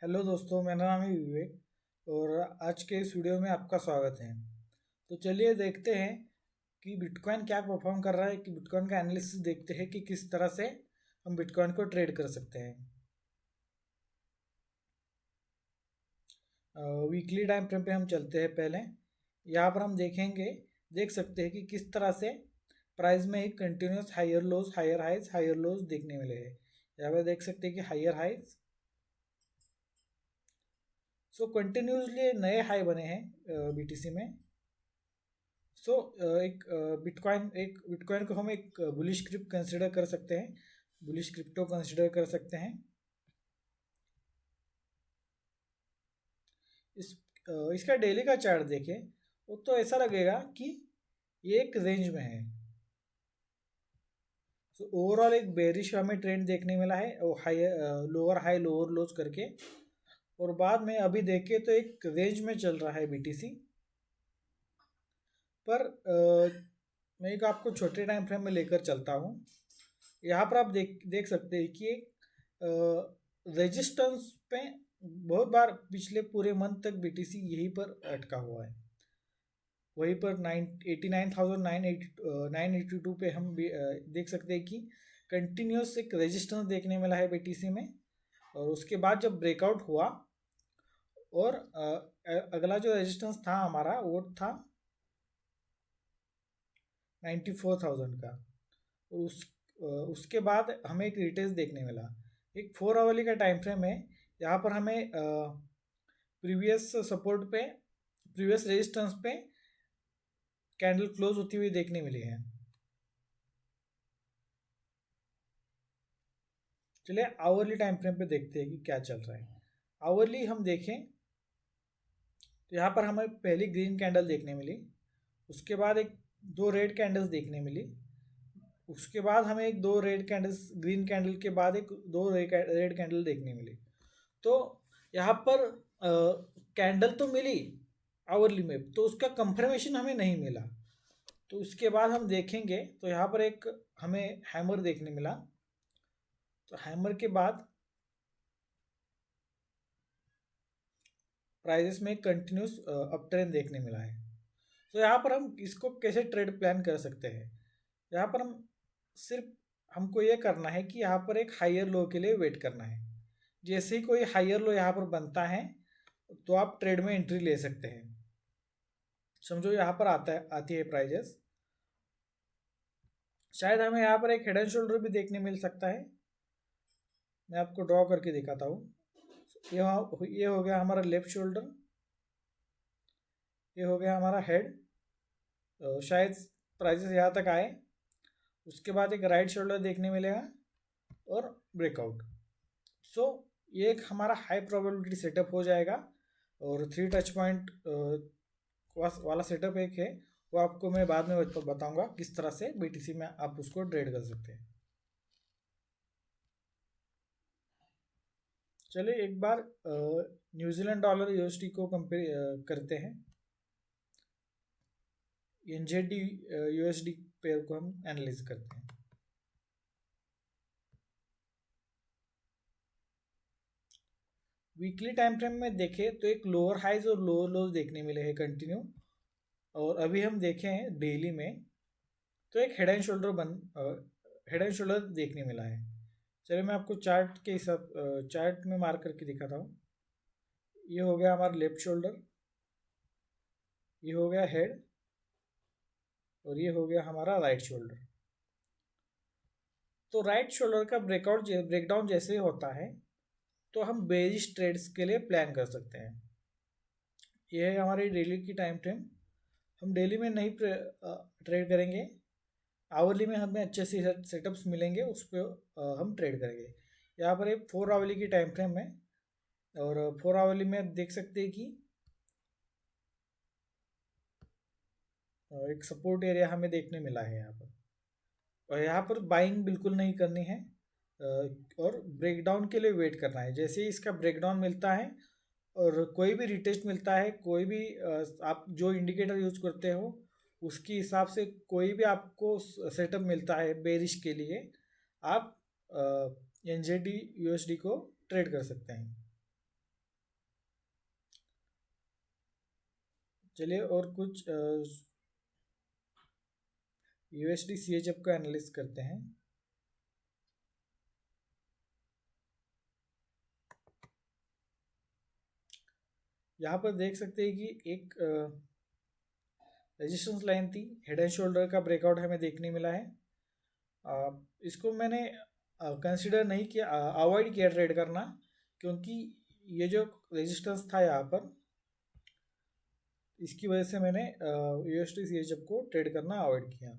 Hello दोस्तों, मेरा नाम है विवेक और आज के इस वीडियो में आपका स्वागत है। तो चलिए देखते हैं कि बिटकॉइन क्या परफॉर्म कर रहा है, कि बिटकॉइन का एनालिसिस देखते हैं कि किस तरह से हम बिटकॉइन को ट्रेड कर सकते हैं। वीकली टाइम फ्रेम पे हम चलते हैं। पहले यहाँ पर हम देख सकते हैं कि किस तरह से प्राइस में एक continuous higher lows, higher highs, higher lows देखने मिले हैं। यहाँ पर देख सकते हैं कि हायर हाइज, सो कंटिन्यूसली नए हाई बने हैं बीटीसी में। सो एक बिटकॉइन को हम एक बुलिश क्रिप्ट कंसिडर कर सकते हैं, बुलिश क्रिप्टो कंसिडर कर सकते हैं। इस इसका डेली का चार्ट देखें वो तो ऐसा लगेगा कि ये एक रेंज में है। सो ओवरऑल एक बेरिश हमें ट्रेंड देखने मिला है, वो लोअर हाई लोअर लोज करके, और बाद में अभी देखें तो एक रेंज में चल रहा है बीटीसी पर। मैं एक आपको छोटे टाइम फ्रेम में लेकर चलता हूँ। यहाँ पर आप देख सकते हैं कि एक रेजिस्टेंस पे बहुत बार पिछले पूरे मंथ तक बीटीसी यहीं पर अटका हुआ है। वहीं पर 989,982 पे हम देख सकते हैं कि कंटिन्यूस एक रेजिस्टेंस देखने मिला है बीटीसी में। और उसके बाद जब ब्रेकआउट हुआ और अगला जो रेजिस्टेंस था हमारा वो था 94,000 का। और उसके बाद हमें एक रिटेस्ट देखने मिला। एक 4 आवरली का टाइम फ्रेम है। यहाँ पर हमें प्रीवियस सपोर्ट पे, प्रीवियस रेजिस्टेंस पे कैंडल क्लोज होती हुई देखने मिली है। चलिए आवरली टाइम फ्रेम पे देखते हैं कि क्या चल रहा है। आवरली हम देखें तो यहाँ पर हमें पहली ग्रीन कैंडल देखने मिली, उसके बाद एक दो रेड कैंडल्स देखने मिली, उसके बाद हमें एक दो रेड कैंडल्स, ग्रीन कैंडल के बाद एक दो रेड कैंडल देखने मिली। तो यहाँ पर कैंडल तो मिली आवरली में, तो उसका कंफर्मेशन हमें नहीं मिला। तो उसके बाद हम देखेंगे तो यहाँ पर एक हमें हैमर देखने मिला। तो हैमर के बाद प्राइजेस में कंटिन्यूस अप ट्रेंड देखने मिला है। तो यहाँ पर हम इसको कैसे ट्रेड प्लान कर सकते हैं। यहाँ पर हम सिर्फ हमको ये करना है कि यहाँ पर एक हायर लो के लिए वेट करना है। जैसे ही कोई हायर लो यहाँ पर बनता है तो आप ट्रेड में एंट्री ले सकते हैं। समझो यहाँ पर आती है प्राइजेस, शायद हमें यहाँ पर एक हेड एंड शोल्डर भी देखने मिल सकता है। मैं आपको ड्रॉ करके दिखाता हूँ। ये हो गया हमारा लेफ्ट शोल्डर, ये हो गया हमारा हेड। शायद प्राइजेस यहाँ तक आए, उसके बाद एक राइट शोल्डर देखने मिलेगा और ब्रेकआउट। सो ये एक हमारा हाई प्रोबेबिलिटी सेटअप हो जाएगा। और 3 टच पॉइंट वाला सेटअप एक है, वो आपको मैं बाद में बताऊंगा किस तरह से बीटीसी में आप उसको ट्रेड कर सकते हैं। चलिए एक बार न्यूजीलैंड डॉलर यूएसडी को कंपेयर करते हैं। एनजेडी यूएसडी पेयर को हम एनालाइज करते हैं। वीकली टाइम फ्रेम में देखें तो एक लोअर हाइज और लोअर लोज देखने मिले हैं कंटिन्यू। और अभी हम देखें डेली में तो एक हेड एंड शोल्डर देखने मिला है। चलिए मैं आपको चार्ट के हिसाब चार्ट में मार्क करके दिखाता हूँ। ये हो गया हमारा लेफ्ट शोल्डर, ये हो गया हेड, और ये हो गया हमारा राइट शोल्डर। तो राइट शोल्डर का ब्रेकडाउन जैसे होता है तो हम बेरिश ट्रेड्स के लिए प्लान कर सकते हैं। ये है हमारी डेली की टाइम फ्रेम। हम डेली में नहीं ट्रेड करेंगे, आवरली में हमें अच्छे से सेटअप्स मिलेंगे, उस पर हम ट्रेड करेंगे। यहाँ पर एक 4 आवरली की टाइम फ्रेम है और 4 आवरली में आप देख सकते हैं कि एक सपोर्ट एरिया हमें देखने मिला है यहाँ पर। और यहाँ पर बाइंग बिल्कुल नहीं करनी है और ब्रेकडाउन के लिए वेट करना है। जैसे ही इसका ब्रेकडाउन मिलता है और कोई भी रिटेस्ट मिलता है, कोई भी आप जो इंडिकेटर यूज करते हो उसके हिसाब से कोई भी आपको सेटअप मिलता है बेरिश के लिए, आप एनजेडी यूएसडी को ट्रेड कर सकते हैं। चलिए और कुछ USD CHF को एनालिस करते हैं। यहाँ पर देख सकते हैं कि एक रेजिस्टेंस लाइन थी, हेड एंड शोल्डर का ब्रेकआउट हमें देखने मिला है। इसको मैंने कंसिडर नहीं किया, अवॉइड किया ट्रेड करना, क्योंकि ये जो रेजिस्टेंस था यहाँ पर, इसकी वजह से मैंने USD CHF को ट्रेड करना अवॉइड किया।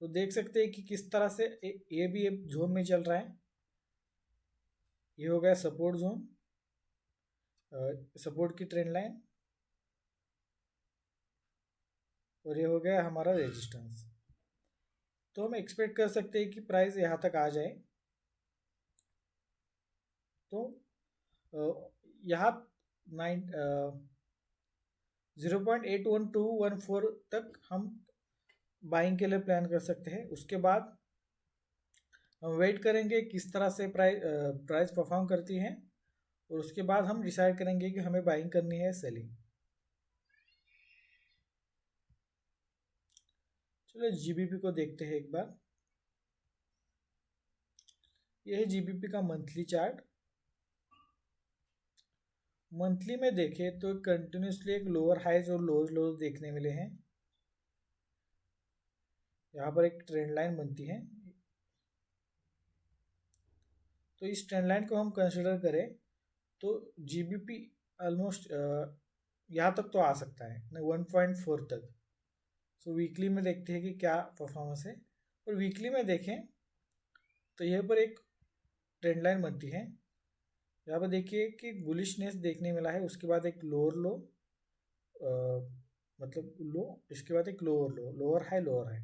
तो देख सकते हैं कि किस तरह से ये भी एक जोन में चल रहा है। ये हो गया सपोर्ट जोन, सपोर्ट की ट्रेंड लाइन, और ये हो गया हमारा रेजिस्टेंस। तो हम एक्सपेक्ट कर सकते हैं कि प्राइस यहाँ तक आ जाए। तो यहाँ 0.81214 तक हम बाइंग के लिए प्लान कर सकते हैं। उसके बाद हम वेट करेंगे किस तरह से प्राइस परफॉर्म करती है, और उसके बाद हम डिसाइड करेंगे कि हमें बाइंग करनी है सेलिंग। चलो GBP को देखते हैं एक बार। यह है GBP का मंथली चार्ट। मंथली में देखें तो कंटिन्यूसली एक लोअर हाइज और लोअर लोज देखने मिले हैं। यहाँ पर एक ट्रेंड लाइन बनती है, तो इस ट्रेंड लाइन को हम कंसिडर करें तो GBP ऑलमोस्ट यहाँ तक तो आ सकता है, 1.4 तक। सो वीकली में देखते हैं कि क्या परफॉर्मेंस है, और वीकली में देखें तो यहाँ पर एक ट्रेंड लाइन बनती है। यहाँ पर देखिए कि बुलिशनेस देखने मिला है, उसके बाद एक लोअर लो, मतलब लो, इसके बाद एक lower low, lower high, lower high.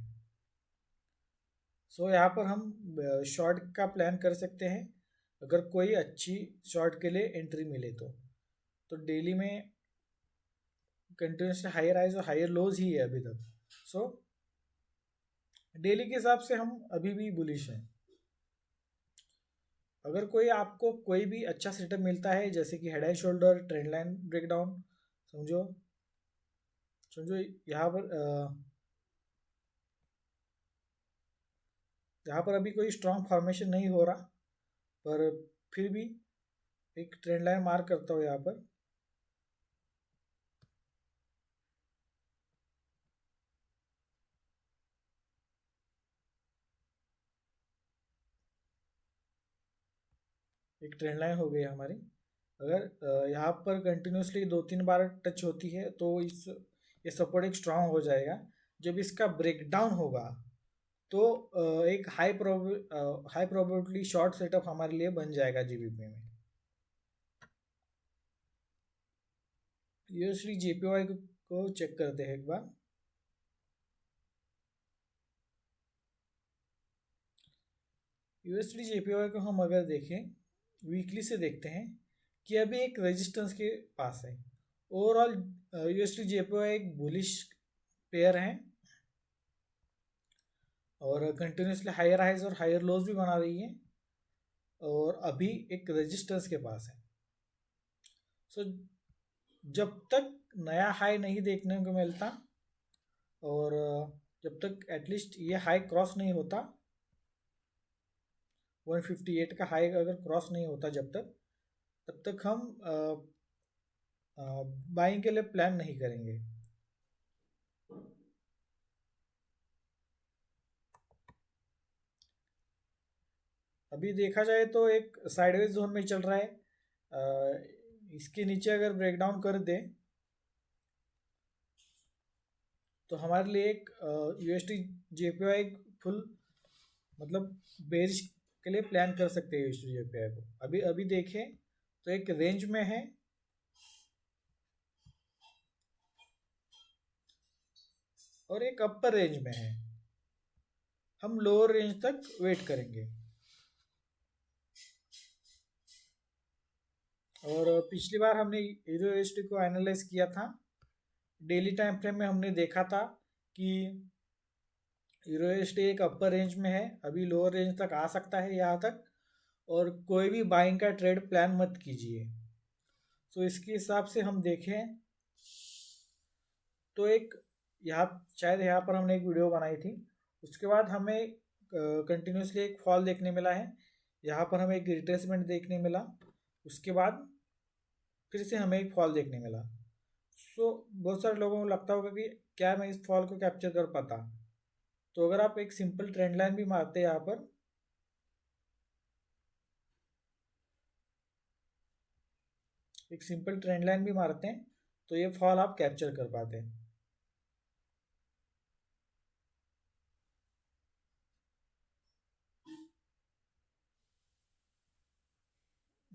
So यहाँ पर हम शॉर्ट का प्लान कर सकते हैं अगर कोई अच्छी शॉर्ट के लिए एंट्री मिले तो डेली में कंटिन्यूसली हायर हाइज और हायर लोज ही है अभी तक। सो डेली के हिसाब से हम अभी भी बुलिश हैं। अगर आपको कोई भी अच्छा सेटअप मिलता है, जैसे कि head and shoulder, trend line breakdown, समझो यहाँ पर अभी कोई स्ट्रॉन्ग फॉर्मेशन नहीं हो रहा, पर फिर भी एक ट्रेंड लाइन मार्क करता हूँ यहाँ पर। एक ट्रेंड लाइन हो गई हमारी। अगर यहाँ पर कंटिन्यूसली 2-3 बार टच होती है तो ये सपोर्ट एक स्ट्रांग हो जाएगा। जब इसका ब्रेकडाउन होगा तो एक हाई प्रोबेबिलिटी शॉर्ट सेटअप हमारे लिए बन जाएगा GBP में। USD JPY को चेक करते हैं एक बार। USD JPY को हम अगर देखें वीकली से, देखते हैं कि अभी एक रेजिस्टेंस के पास है। ओवरऑल USD JPY एक बुलिश पेयर है और कंटिन्यूसली हायर हाइज और हायर लोज भी बना रही है, और अभी एक रेजिस्टेंस के पास है। सो जब तक नया हाई नहीं देखने को मिलता, और जब तक एटलीस्ट ये हाई क्रॉस नहीं होता, 158 का हाई अगर क्रॉस नहीं होता तब तक हम बाइंग के लिए प्लान नहीं करेंगे। अभी देखा जाए तो एक साइडवेज जोन में चल रहा है। इसके नीचे अगर ब्रेकडाउन कर दे तो हमारे लिए एक USD JPY फुल मतलब बेरिश के लिए प्लान कर सकते हैं USD JPY को। अभी देखें तो एक रेंज में है, और एक अपर रेंज में है। हम लोअर रेंज तक वेट करेंगे। और पिछली बार हमने यूरो USD को एनालाइज किया था। डेली टाइम फ्रेम में हमने देखा था कि यूरो USD एक अपर रेंज में है, अभी लोअर रेंज तक आ सकता है यहाँ तक, और कोई भी बाइंग का ट्रेड प्लान मत कीजिए। तो इसके हिसाब से हम देखें तो एक यहाँ शायद यहाँ पर हमने एक वीडियो बनाई थी, उसके बाद हमें कंटिन्यूसली एक फॉल देखने मिला है, यहाँ पर हमें एक रिट्रेसमेंट देखने मिला, उसके बाद फिर से हमें एक फॉल देखने मिला। सो बहुत सारे लोगों को लगता होगा कि क्या मैं इस फॉल को कैप्चर कर पाता। तो अगर आप एक सिंपल ट्रेंड लाइन भी मारते हैं यहाँ पर, एक सिंपल ट्रेंड लाइन भी मारते हैं तो ये फॉल आप कैप्चर कर पाते हैं।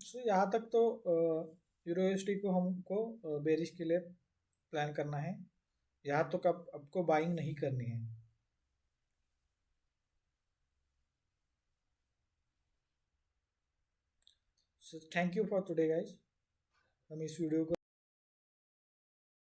सो यहाँ तक तो यूरोएसडी को हमको बेरिश के लिए प्लान करना है, यहाँ तो कब आपको बाइंग नहीं करनी है। So thank you for today guys. हम इस वीडियो को